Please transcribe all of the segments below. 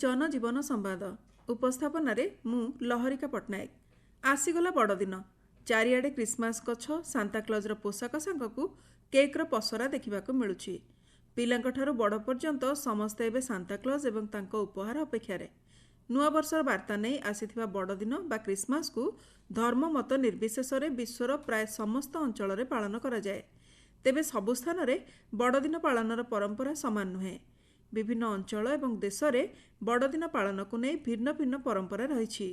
जनजीवन संवाद उपस्थापन मु लहरिका पट्टनायक। आसीगला बड़दिन चारिआडे क्रिसमस गछ सांताक्लजर पोशाक सांगकू केक्र पसरा देखा मिलूँ। पिलांठारू बड़ पर्यंत समस्ते एवं सांताक्लज एवं तांको उपहार अपेक्षार नुआ वर्षर वार्ता नहीं आसीथिबा बड़दिन बा क्रिसमस को धर्म मत निर्विशेष विश्वर प्राय समस्त अंचल पालन करा जाए। तेबे सबु स्थान रे बड़दिन पालनर परंपरा समान नुहे। विभिन्न अंचल एवं देश में बड़दिन पालन को नहीं भिन्न भिन्न परंपरा रही।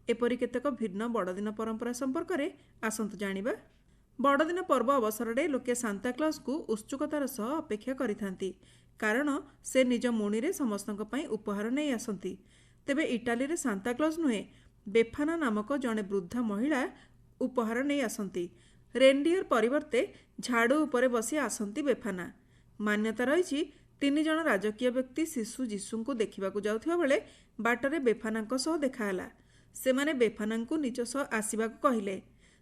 एपरी केतेक भिन्न बड़दिन परंपरा संपर्क में आसंतु जानिबा। बड़दिन पर्व अवसर में लोके सांताक्लज को उत्सुकतार सह अपेक्षा करिथांती, कारण से निज मुणी रे समस्तक पई उपहार नहीं आसंती। तेबे इटाली रे सांताक्लज नुहे बेफाना नामक जड़े वृद्धा महिला उपहार नहीं आसंती। रेनडियर परिवर्ते झाड़ू उपरे बसी आसंती बेफाना। मान्यता रही 3 जण राजकीय व्यक्ति शिशु जीशु को देखा जाउथिबा बेले बाटरे बेफानांक सह देखाला। सेमाने बेफानांकु निज सह आसिबा कहिले।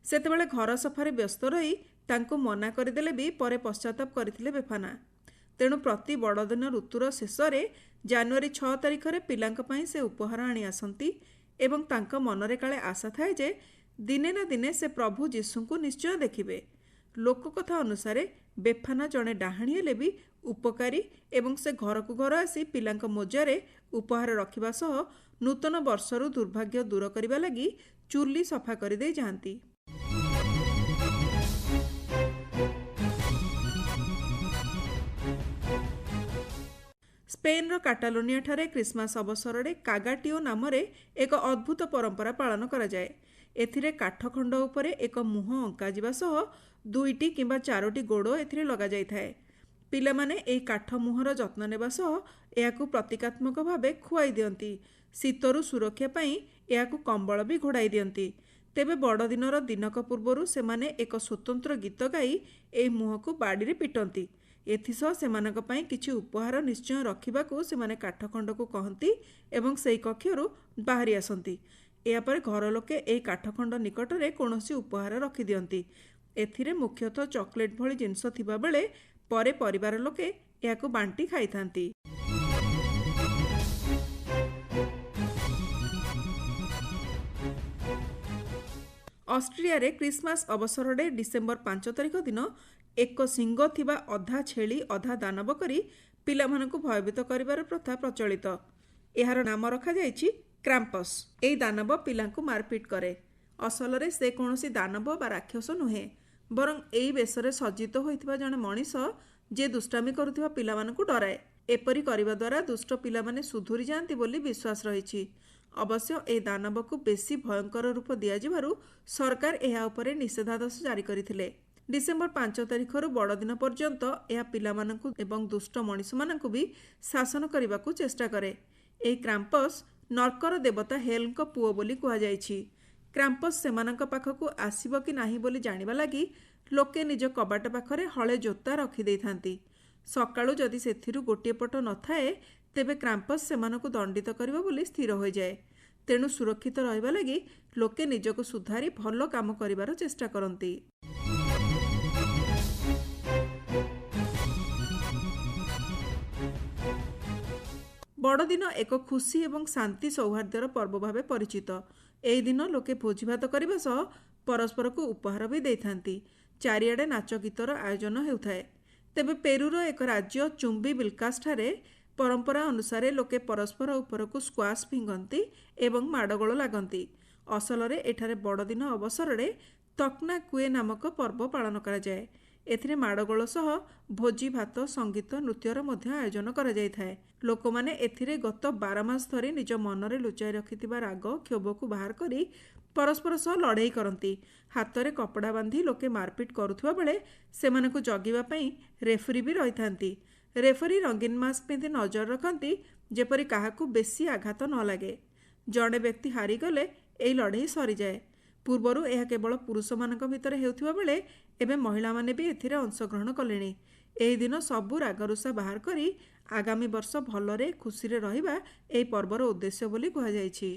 सेतेबेले घर सफारे व्यस्त रही तांको मना करदेले भी परे पश्चाताप करथिले बेफाना। तेणु प्रति बड़दिन ऋतुर शेष जानुआरी 6 तारिख रे पिलांक पई से उपहार आनी आसंती एवं तांको मनरे काले आशा थाए जे दिने ना दिने से प्रभु जीशु को निश्चय देखिबे। लोककथा अनुसार बेफाना जड़े डाहाणी हेले भी उपकारी एवं से घर को घर आसी पिलांक मोजारे उपहार रखिबा सह नूतन वर्षरु दुर्भाग्य दूर करने लगी चुल्ली सफा कर दे जाती। स्पेन काटालोनिया ठारे क्रिसमस अवसर में कागाटिओ नाम एक अद्भुत परंपरा पालन करा जाए। एथिरे काठखंड उपरे एक मुह अंका जिबा सह 2टी किंबा 4टी गोड़ एथिरे लगा जाय थाए। पिलामाने एई काठ मुहर जत्न नेबा सह एहाकू प्रतीकात्मक भावे खुआई दियंती। शीतरु सुरक्षा पई एहाकू कंबल भी घोड़ाई दियंती। तेबे बड़दिनर दिनक पूर्वरु सेमाने एक स्वतंत्र गीत गाई एई मुहकू बाड़ी रे पिटंती। एथिसह सेमानक पई किछि उपहार निश्चय रखिबाकू सेमाने काठखंडकू कहंती एवं सेई कक्षरु बाहरी आसंती। यापर घर लोके एई काठखंड निकटरे कौनसी उपहार रखी दियंती। एथिरे मुख्यतः चॉकलेट भली जिनस थिबा बेले परे परिवार लोके याकू बांटी खाइथांती। ऑस्ट्रिया रे क्रिसमस अवसर में डिसेम्बर 5 तारिख दिन एक सिंग थिबा अधा छेली अधा दानव करी पिलामानकू भयभीत करिवार प्रथा प्रचलित। एहार नाम रखा जायछि क्राम्पस। एई दानव पिलांकू मारपीट करे। असल रे से कौनसी दानव बा राक्षस नुहे, बरं एई बेसरे सज्जित होइथिबा जणे मनीष जे दुष्टामी करुथिबा पिलामानकू डराए। एपरी करिबा द्वारा दुष्ट पिलामाने सुधुरी जांती बोली विश्वास रहिछि। अवश्य ए दानव को बेसी भयंकर रूप दियाजिबारु सरकार एहा उपरे निषेधादेश जारी करिथिले। डिसेम्बर 5 तारिखरु बड़दिन पर्यंत एहा पिलामानकू एवं दुष्ट मनीष मानकू भी शासन करिबाकू चेष्टा करे। एई क्राम्पस नर्कर देवता हेलक पुओ बोली कुहा जायछि। क्राम्पस सेमानक पाखकू आसिब कि नाही बोली जानिबा लागि लोके निज कबाट पाखरे हळे जोता रखि देइथांती। सकाळु जदि सेथिरु गोटिए पट नथाए तेबे क्राम्पस सेमानकू दंडित करिबो बोली स्थिर होई जाए। तेणु सुरक्षित रहिबा लागि लोके निजको सुधारी भलो काम करिवार चेष्टा करंती। बड़दिन एक खुशी एवं शांति सौहार्द्यर पर्व भावे परिचित। एई दिन लोके भोजीभात करबा सह परस्पर को उपहार भी देइथांती। चारिआडे नाच गीतर आयोजन हेउथाए। तेबे पेरुर एक राज्य चुंबी बिल्कास ठारे परंपरा अनुसारे लोके परस्पर उपर को स्क्वाश फिंगंती एवं माडगोल लागंती। असल रे एठारे बड़दिन अवसर में तकना कुए नामक पर्व पालन करा जाए। एथिरे माडगोल सह भोजी भात संगीत नृत्यर मध्य आयोजन करा जाय थाए। लोक माने एथिरे गत 12 मास धरी निज मनरे लुचाई रखिथिबा राग क्षोभ को बाहर करी परस्पर सह लड़ाई करंती। हाथ में कपड़ा बांधी लोके मारपीट करुथिबा बेले सेमानकू जगिबा पई रेफरी भी रहिथांती। रेफरी रंगीन मास्क पिंधि नजर रखंती जेपरी काहाकू बेसी आघात न लागे। जड़े व्यक्ति हारीगले एई लड़ाई सरी जाए। पूर्वरु यह केवल पुरुष मानक भितर हेउथिबा बेले एबे महिला माने भी एथिरे अंशग्रहण कलेनी। एही दिन सबु रागरुषा बाहर करी आगामी वर्ष भलरे खुशी रे रहिबा एई पर्वर उद्देश्य बोली कुहा जायछि।